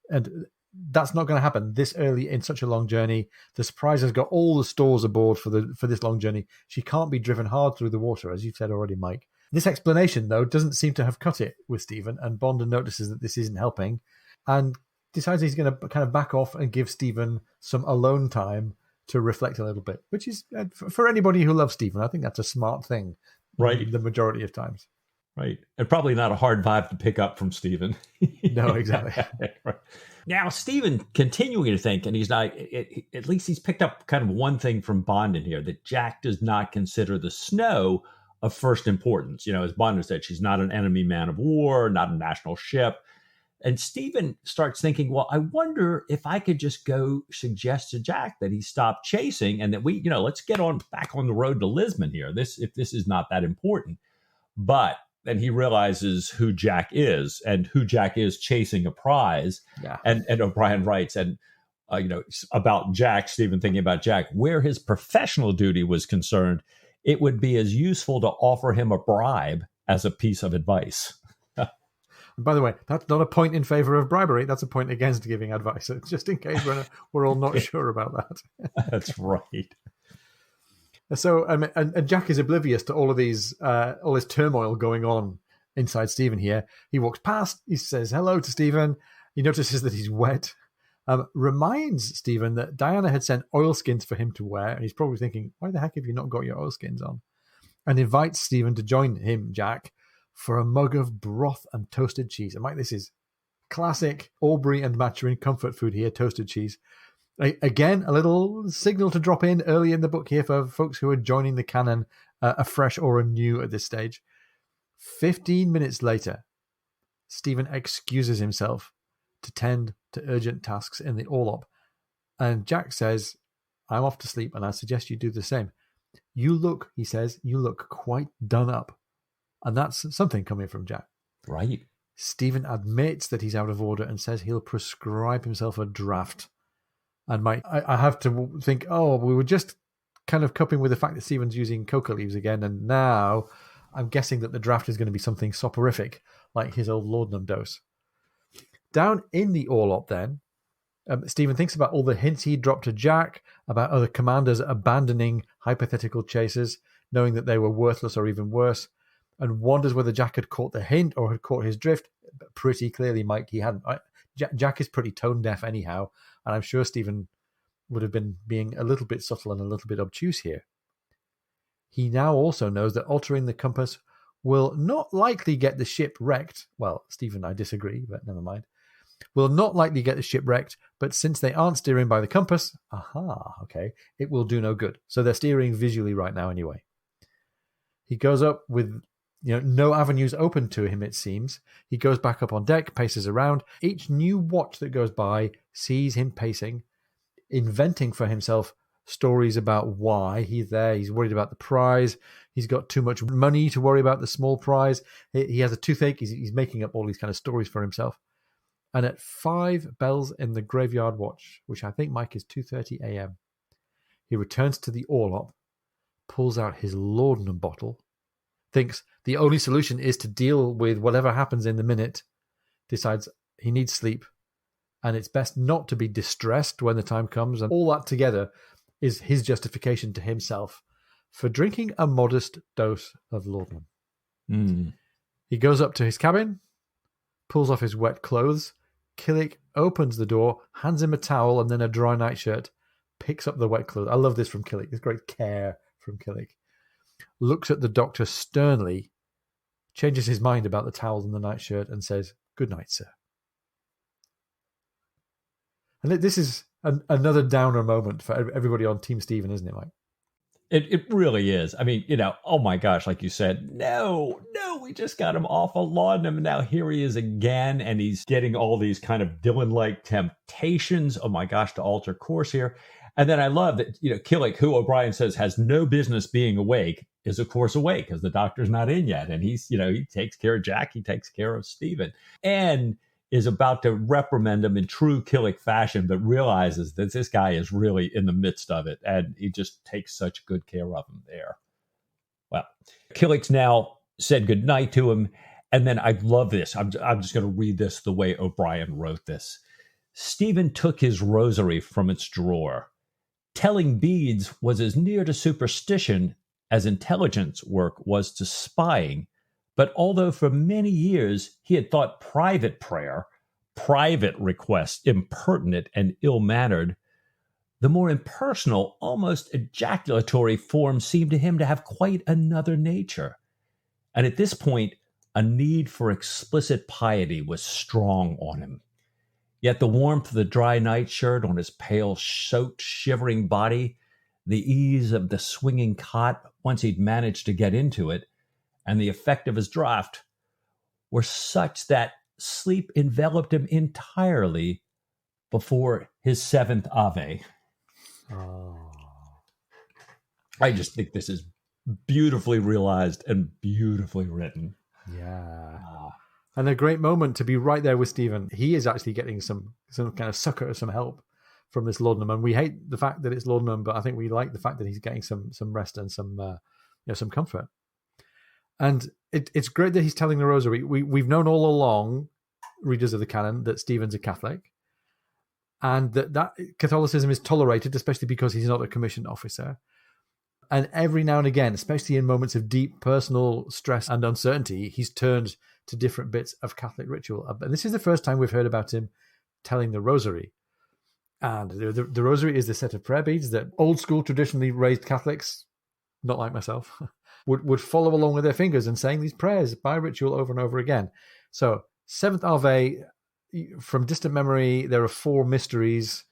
And that's not going to happen this early in such a long journey. The Surprise has got all the stores aboard for this long journey. She can't be driven hard through the water, as you've said already, Mike. This explanation, though, doesn't seem to have cut it with Stephen, and Bondon notices that this isn't helping and decides he's going to kind of back off and give Stephen some alone time to reflect a little bit, which is, for anybody who loves Stephen, I think that's a smart thing. Right. The majority of times. Right. And probably not a hard vibe to pick up from Stephen. No, exactly. Right. Now, Stephen continuing to think, and he's not, at least he's picked up kind of one thing from Bondon here, that Jack does not consider the snow of first importance. As Bondon said, she's not an enemy man of war, not a national ship. And Stephen starts thinking, well, I wonder if I could just go suggest to Jack that he stop chasing and that we, let's get back on the road to Lisbon here. If this is not that important. But then he realizes who Jack is and who Jack is chasing a prize. Yeah. And O'Brien writes, and about Jack, Stephen thinking about Jack, where his professional duty was concerned, it would be as useful to offer him a bribe as a piece of advice. By the way, that's not a point in favor of bribery. That's a point against giving advice, just in case we're all not sure about that. That's right. So, and Jack is oblivious to all of these, all this turmoil going on inside Stephen here. He walks past, he says hello to Stephen. He notices that he's wet. Reminds Stephen that Diana had sent oilskins for him to wear. And he's probably thinking, why the heck have you not got your oilskins on? And invites Stephen to join him, Jack, for a mug of broth and toasted cheese. And Mike, this is classic Aubrey and Maturin comfort food here, toasted cheese. Again, a little signal to drop in early in the book here for folks who are joining the canon afresh or anew at this stage. 15 minutes later, Stephen excuses himself to tend to urgent tasks in the orlop. And Jack says, I'm off to sleep and I suggest you do the same. You look, he says, you look quite done up. And that's something coming from Jack. Right. Stephen admits that he's out of order and says he'll prescribe himself a draft. And I have to think, we were just kind of coping with the fact that Stephen's using coca leaves again. And now I'm guessing that the draft is going to be something soporific, like his old laudanum dose. Down in the orlop then, Stephen thinks about all the hints he dropped to Jack about other commanders abandoning hypothetical chasers, knowing that they were worthless or even worse, and wonders whether Jack had caught the hint or had caught his drift. Pretty clearly, Mike, he hadn't. Jack is pretty tone deaf anyhow, and I'm sure Stephen would have been being a little bit subtle and a little bit obtuse here. He now also knows that altering the compass will not likely get the ship wrecked. Well, Stephen, I disagree, but never mind. Will not likely get the ship wrecked, but since they aren't steering by the compass, it will do no good. So they're steering visually right now anyway. He goes up with no avenues open to him, it seems. He goes back up on deck, paces around. Each new watch that goes by sees him pacing, inventing for himself stories about why he's there. He's worried about the prize. He's got too much money to worry about the small prize. He has a toothache. He's making up all these kind of stories for himself. And at 5 bells in the graveyard watch, which I think, Mike, is 2:30 a.m., He returns to the orlop, pulls out his laudanum bottle, thinks the only solution is to deal with whatever happens in the minute, decides he needs sleep, and it's best not to be distressed when the time comes, and all that together is his justification to himself for drinking a modest dose of laudanum. He goes up to his cabin, pulls off his wet clothes. Killick opens the door, hands him a towel and then a dry nightshirt, picks up the wet clothes. I love this from Killick. There's great care from Killick. Looks at the doctor sternly, changes his mind about the towel and the nightshirt, and says, "Good night, sir." And this is another downer moment for everybody on Team Stephen, isn't it, Mike? It really is. I mean, oh my gosh, like you said, no, we just got him off a laudanum, and now here he is again, and he's getting all these kind of Dillon-like temptations, oh my gosh, to alter course here. And then I love that, Killick, who O'Brien says has no business being awake, is of course awake because the doctor's not in yet. And he's, he takes care of Jack, he takes care of Stephen, and is about to reprimand him in true Killick fashion, but realizes that this guy is really in the midst of it, and he just takes such good care of him there. Well, Killick's now said goodnight to him, and then I love this. I'm just going to read this the way O'Brien wrote this. Stephen took his rosary from its drawer. Telling beads was as near to superstition as intelligence work was to spying, but although for many years he had thought private prayer, private requests impertinent and ill-mannered, the more impersonal, almost ejaculatory form seemed to him to have quite another nature. And at this point, a need for explicit piety was strong on him. Yet the warmth of the dry nightshirt on his pale, soaked, shivering body, the ease of the swinging cot once he'd managed to get into it, and the effect of his draught were such that sleep enveloped him entirely before his seventh Ave. Oh. I just think this is beautifully realized and beautifully written. Yeah. And a great moment to be right there with Stephen. He is actually getting some kind of succor, some help from this laudanum. And we hate the fact that it's laudanum, but I think we like the fact that he's getting some rest and some comfort. And it's great that he's telling the rosary. We've known all along, readers of the canon, that Stephen's a Catholic, and that Catholicism is tolerated, especially because he's not a commissioned officer. And every now and again, especially in moments of deep personal stress and uncertainty, he's turned to different bits of Catholic ritual. And this is the first time we've heard about him telling the rosary. And the rosary is the set of prayer beads that old school, traditionally raised Catholics, not like myself, would follow along with their fingers and saying these prayers by ritual over and over again. So, seventh Ave, from distant memory, there are 4 mysteries.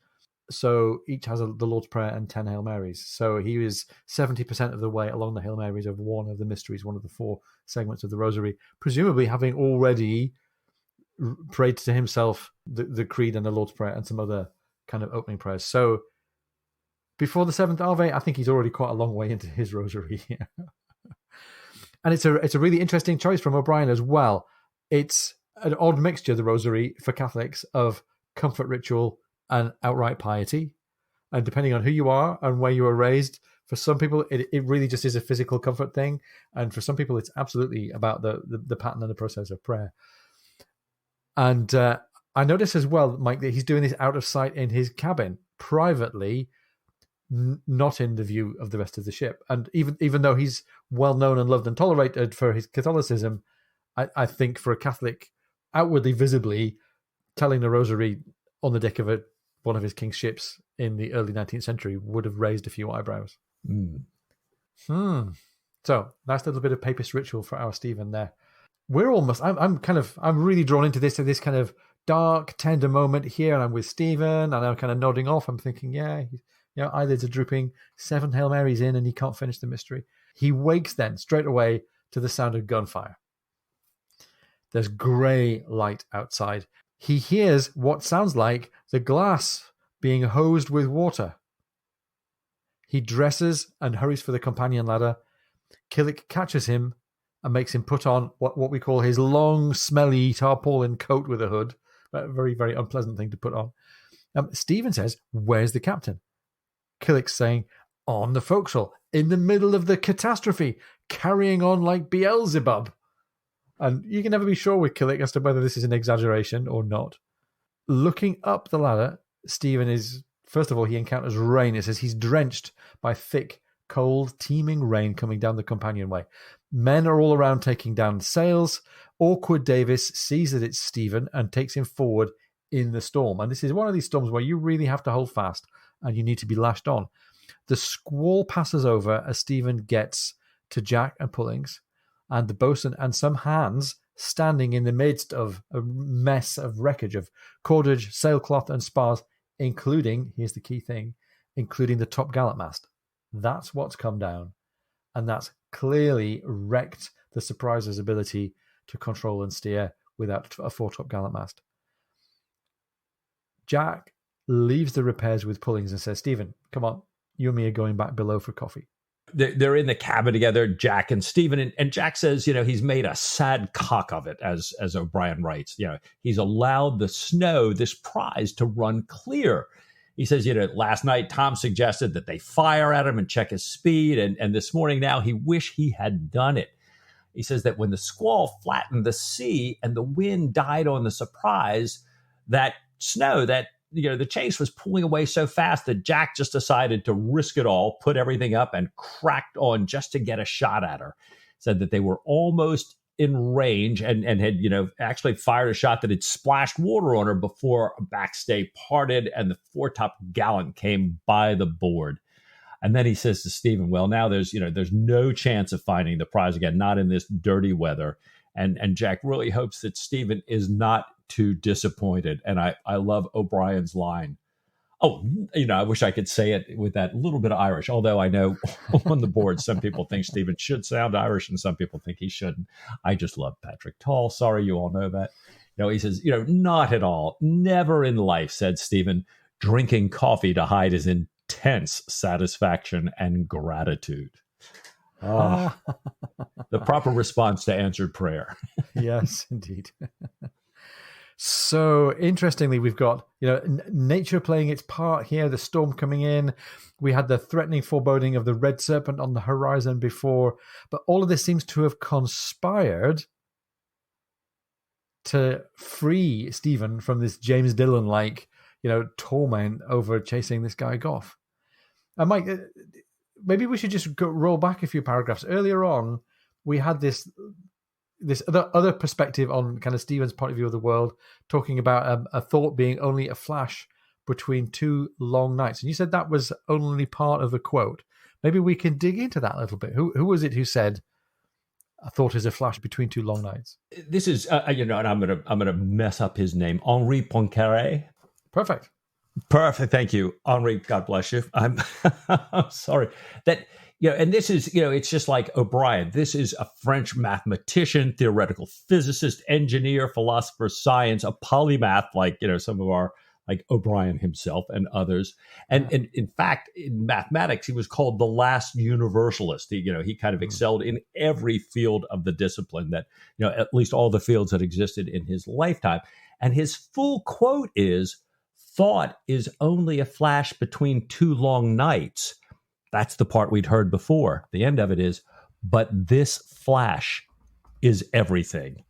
So each has the Lord's Prayer and 10 Hail Marys. So he is 70% of the way along the Hail Marys of one of the mysteries, one of the 4 segments of the Rosary, presumably having already prayed to himself the Creed and the Lord's Prayer and some other kind of opening prayers. So before the 7th Ave, I think he's already quite a long way into his Rosary. And it's a really interesting choice from O'Brien as well. It's an odd mixture, the Rosary, for Catholics, of comfort ritual and outright piety. And depending on who you are and where you were raised, for some people, it really just is a physical comfort thing. And for some people, it's absolutely about the pattern and the process of prayer. And I notice as well, Mike, that he's doing this out of sight in his cabin, privately, not in the view of the rest of the ship. And even though he's well known and loved and tolerated for his Catholicism, I think for a Catholic, outwardly, visibly, telling the rosary on the deck of one of his king's ships in the early 19th century would have raised a few eyebrows. So, nice little bit of papist ritual for our Stephen there. We're almost, I'm really drawn into this kind of dark, tender moment here, and I'm with Stephen, and I'm kind of nodding off. I'm thinking, eyelids are drooping, 7 Hail Marys in, and he can't finish the mystery. He wakes then straight away to the sound of gunfire. There's grey light outside. He hears what sounds like the glass being hosed with water. He dresses and hurries for the companion ladder. Killick catches him and makes him put on what we call his long, smelly tarpaulin coat with a hood. A very, very unpleasant thing to put on. Stephen says, "Where's the captain?" Killick's saying, on the forecastle, in the middle of the catastrophe, carrying on like Beelzebub. And you can never be sure with Killick as to whether this is an exaggeration or not. Looking up the ladder, Stephen is, first of all, he encounters rain. It says he's drenched by thick, cold, teeming rain coming down the companionway. Men are all around taking down sails. Awkward Davis sees that it's Stephen and takes him forward in the storm. And this is one of these storms where you really have to hold fast and you need to be lashed on. The squall passes over as Stephen gets to Jack and Pullings and the boatswain and some hands standing in the midst of a mess of wreckage of cordage, sailcloth, and spars, including, here's the key thing, including the top gallant mast. That's what's come down. And that's clearly wrecked the Surpriser's ability to control and steer without a foretop gallant mast. Jack leaves the repairs with Pullings and says, Stephen, come on, you and me are going back below for coffee. They're in the cabin together, Jack and Stephen, and Jack says, he's made a sad cock of it, as O'Brien writes. He's allowed the snow, this prize, to run clear. He says, last night Tom suggested that they fire at him and check his speed, and this morning now he wished he had done it. He says that when the squall flattened the sea and the wind died on the Surprise, that snow, that the chase was pulling away so fast that Jack just decided to risk it all, put everything up, and cracked on just to get a shot at her. Said that they were almost in range and had, actually fired a shot that had splashed water on her before a backstay parted and the foretop gallant came by the board. And then he says to Stephen, well, now there's no chance of finding the prize again, not in this dirty weather. And Jack really hopes that Stephen is not too disappointed. And I love O'Brien's line. Oh, I wish I could say it with that little bit of Irish, although I know on the board, some people think Stephen should sound Irish and some people think he shouldn't. I just love Patrick Tall. Sorry, you all know that. He says, not at all. Never in life, said Stephen, drinking coffee to hide his intense satisfaction and gratitude. The proper response to answered prayer. Yes, indeed. So interestingly, we've got nature playing its part here. The storm coming in. We had the threatening foreboding of the red serpent on the horizon before, but all of this seems to have conspired to free Stephen from this James Dillon-like torment over chasing this guy Goff. And Mike, maybe we should just roll back a few paragraphs. Earlier on, we had this other perspective on kind of Stephen's point of view of the world, talking about a thought being only a flash between two long nights. And you said that was only part of the quote. Maybe we can dig into that a little bit. Who was it who said a thought is a flash between two long nights? This is, and I'm gonna mess up his name, Henri Poincaré. Perfect. Thank you, Henri. God bless you. I'm sorry that. And this is, it's just like O'Brien. This is a French mathematician, theoretical physicist, engineer, philosopher, science, a polymath, like, some of our, like O'Brien himself and others. And in fact, in mathematics, he was called the last universalist. He kind of excelled in every field of the discipline that, at least all the fields that existed in his lifetime. And his full quote is, thought is only a flash between two long nights. That's the part we'd heard before. The end of it is, but this flash is everything.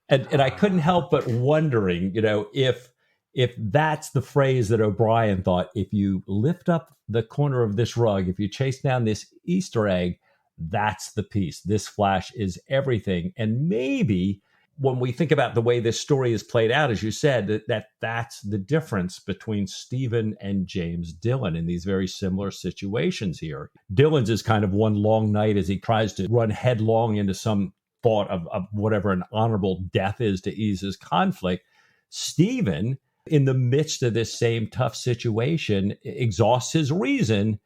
And I couldn't help but wondering, if that's the phrase that O'Brien thought, if you lift up the corner of this rug, if you chase down this Easter egg, that's the piece. This flash is everything. And maybe when we think about the way this story is played out, as you said, that's the difference between Stephen and James Dillon in these very similar situations here. Dillon's is kind of one long night as he tries to run headlong into some thought of whatever an honorable death is to ease his conflict. Stephen, in the midst of this same tough situation, exhausts his reason.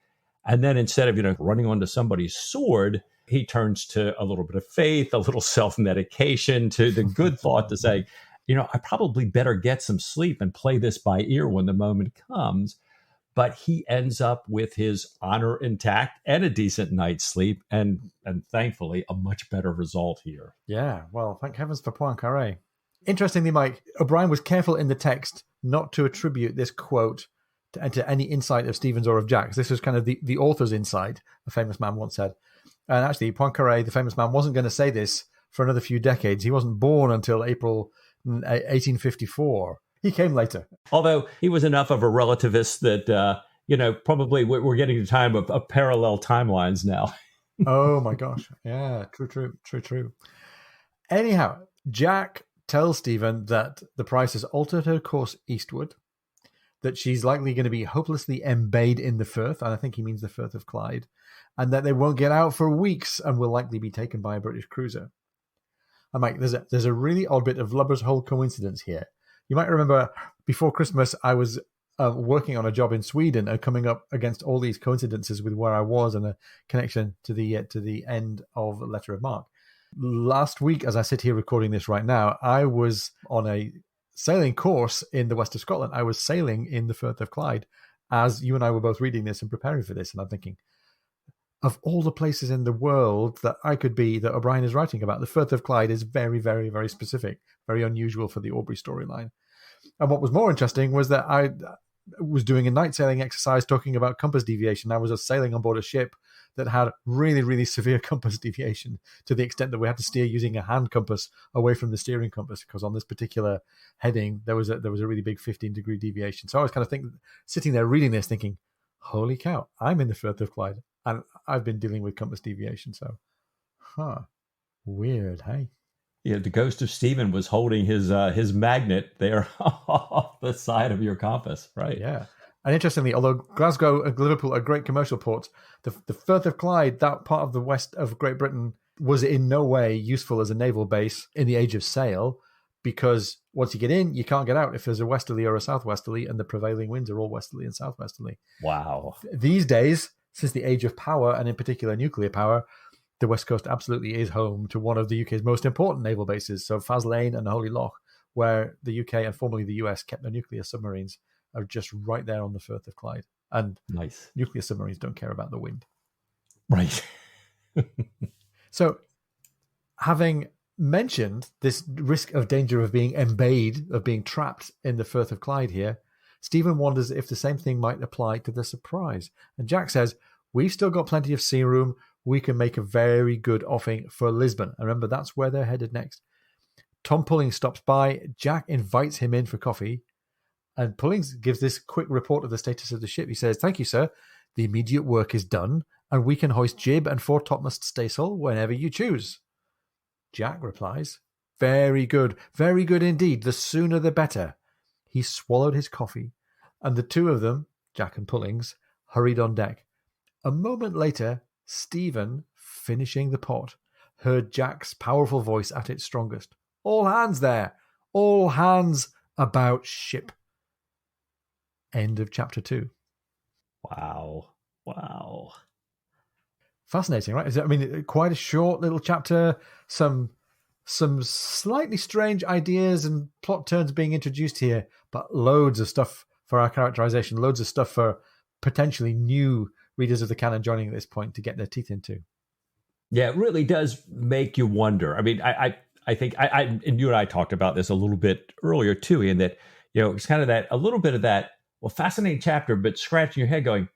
And then instead of, running onto somebody's sword, he turns to a little bit of faith, a little self-medication, to the good thought to say, I probably better get some sleep and play this by ear when the moment comes. But he ends up with his honor intact and a decent night's sleep and thankfully a much better result here. Yeah, well, thank heavens for Poincaré. Interestingly, Mike, O'Brien was careful in the text not to attribute this quote to enter any insight of Stephen's or of Jack's. This was kind of the author's insight, a famous man once said. And actually, Poincaré, the famous man, wasn't going to say this for another few decades. He wasn't born until April 1854. He came later. Although he was enough of a relativist that, probably we're getting to time of parallel timelines now. Oh my gosh. Yeah, true. Anyhow, Jack tells Stephen that the Price has altered her course eastward, that she's likely going to be hopelessly embayed in the Firth, and I think he means the Firth of Clyde, and that they won't get out for weeks and will likely be taken by a British cruiser. And Mike, there's a really odd bit of Lubber's whole coincidence here. You might remember before Christmas, I was working on a job in Sweden and coming up against all these coincidences with where I was and a connection to the end of Letter of Marque. Last week, as I sit here recording this right now, I was on a sailing course in the west of Scotland. I was sailing in the Firth of Clyde as you and I were both reading this and preparing for this. And I'm thinking, of all the places in the world that I could be that O'Brien is writing about, the Firth of Clyde is very, very, very specific, very unusual for the Aubrey storyline. And what was more interesting was that I was doing a night sailing exercise talking about compass deviation. I was sailing on board a ship that had really, really severe compass deviation to the extent that we had to steer using a hand compass away from the steering compass because on this particular heading there was a really big 15-degree deviation. So I was kind of sitting there reading this thinking, holy cow, I'm in the Firth of Clyde and I've been dealing with compass deviation. So, weird, hey? Yeah, the ghost of Stephen was holding his magnet there off the side of your compass, right? Yeah. And interestingly, although Glasgow and Liverpool are great commercial ports, the Firth of Clyde, that part of the west of Great Britain, was in no way useful as a naval base in the age of sail, because once you get in, you can't get out if there's a westerly or a southwesterly, and the prevailing winds are all westerly and southwesterly. Wow. These days, since the age of power, and in particular nuclear power, the West Coast absolutely is home to one of the UK's most important naval bases, so Faslane and Holy Loch, where the UK and formerly the US kept their nuclear submarines, are just right there on the Firth of Clyde. And nice. Nuclear submarines don't care about the wind. Right. So, having mentioned this risk of danger of being embayed, of being trapped in the Firth of Clyde here, Stephen wonders if the same thing might apply to the Surprise. And Jack says, we've still got plenty of sea room. We can make a very good offing for Lisbon. And remember, that's where they're headed next. Tom Pullings stops by. Jack invites him in for coffee. And Pullings gives this quick report of the status of the ship. He says, thank you, sir. The immediate work is done, and we can hoist jib and foretopmast staysail whenever you choose. Jack replies, very good indeed. The sooner the better. He swallowed his coffee, and the two of them, Jack and Pullings, hurried on deck. A moment later, Stephen, finishing the pot, heard Jack's powerful voice at its strongest. All hands there! All hands about ship. End of chapter 2. Wow. Fascinating, right? I mean, quite a short little chapter, some slightly strange ideas and plot turns being introduced here, but loads of stuff for our characterization, loads of stuff for potentially new readers of the canon joining at this point to get their teeth into. Yeah, it really does make you wonder. I mean, I think and you and I talked about this a little bit earlier too, in that, it's kind of that, a little bit of that, well, fascinating chapter, but scratching your head going,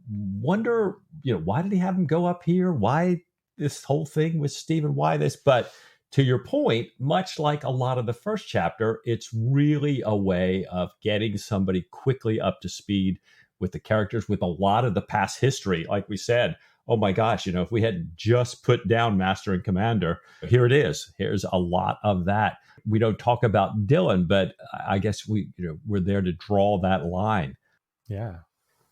wonder, why did he have him go up here? Why this whole thing with Stephen? Why this? But to your point, much like a lot of the first chapter, it's really a way of getting somebody quickly up to speed with the characters, with a lot of the past history. Like we said, oh my gosh, if we had just put down Master and Commander, here it is. Here's a lot of that. We don't talk about Dillon, but I guess we're there to draw that line. Yeah.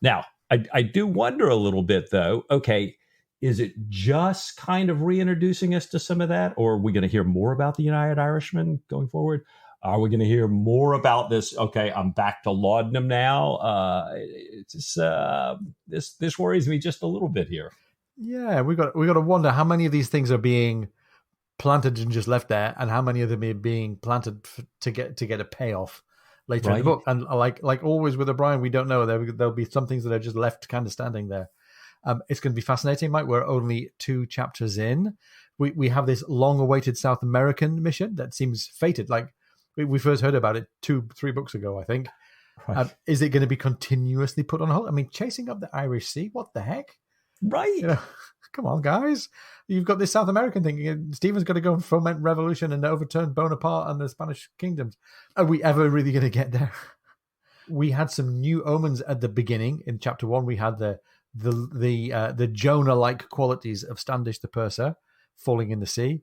Now, I do wonder a little bit, though, okay, is it just kind of reintroducing us to some of that? Or are we going to hear more about the United Irishmen going forward? Are we going to hear more about this? Okay, I'm back to laudanum now. This worries me just a little bit here. Yeah, we got to wonder how many of these things are being planted and just left there, and how many of them are being planted to get a payoff later in the book. And like always with O'Brien, we don't know. There'll be some things that are just left kind of standing there. It's going to be fascinating, Mike. We're only 2 chapters in. We have this long-awaited South American mission that seems fated. Like we first heard about it 2-3 books ago, I think. Right. Is it going to be continuously put on hold? I mean, chasing up the Irish Sea, what the heck? Right. Come on, guys. You've got this South American thing. Stephen's got to go and foment revolution and overturn Bonaparte and the Spanish kingdoms. Are we ever really going to get there? We had some new omens at the beginning. In chapter 1, we had the Jonah-like qualities of Standish the Purser falling in the sea.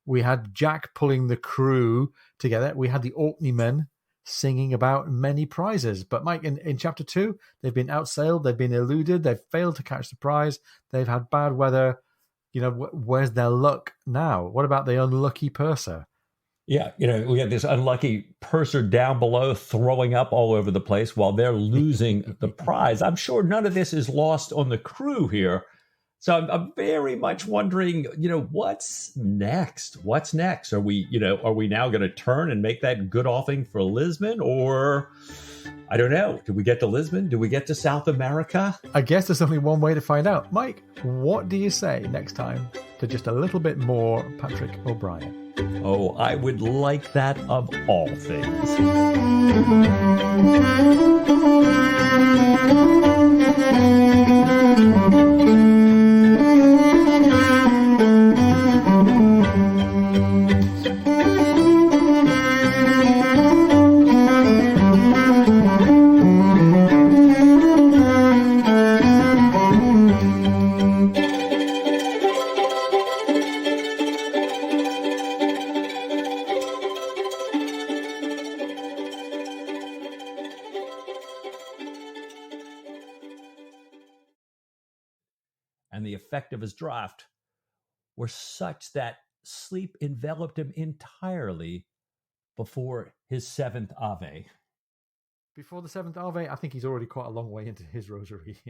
We had Jack pulling the crew together. We had the Orkneymen singing about many prizes. But Mike, in chapter 2, they've been outsailed, they've been eluded, they've failed to catch the prize, they've had bad weather. Where's their luck now? What about the unlucky purser? Yeah, we have this unlucky purser down below throwing up all over the place while they're losing the prize. I'm sure none of this is lost on the crew here. So I'm very much wondering, what's next? What's next? Are we now going to turn and make that good offing for Lisbon? Or, I don't know, do we get to Lisbon? Do we get to South America? I guess there's only one way to find out. Mike, what do you say next time to just a little bit more Patrick O'Brien? Oh, I would like that of all things. And the effect of his draft were such that sleep enveloped him entirely before his seventh Ave. Before the seventh Ave, I think he's already quite a long way into his rosary.